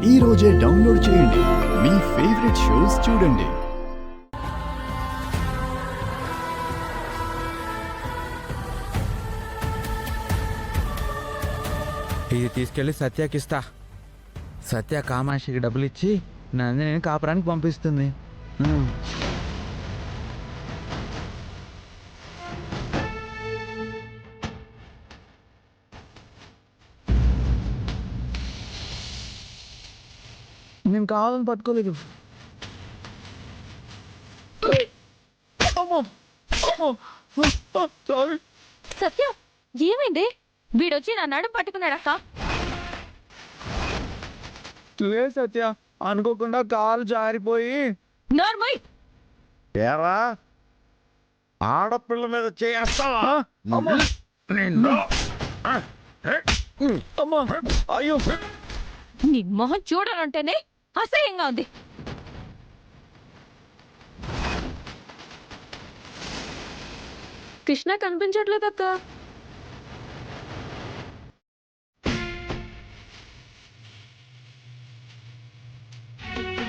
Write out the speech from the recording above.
ఈ రోజే డౌన్లోడ్ చేయండి. మీ ఫేవరెట్ షోస్ చూడండి. ఇది తీసుకెళ్ళి సత్యకిస్తా. సత్య కామాక్షికి డబ్బులు ఇచ్చి నందిని కాపురానికి పంపిస్తుంది. నేను కావాలని పట్టుకోలేదు. సత్య ఏమైంది? వీడొచ్చి నా నడుము పట్టుకున్నాడక్క. సత్య అనుకోకుండా కాలు జారిపోయి. నార్మల్ ఏరా ఆడపిల్ల మీద చేస్తావా? అయ్యో, నీ మొహం చూడాలంటేనే అసహ్యంగా ఉంది. కృష్ణ కనిపించట్లేదక్క.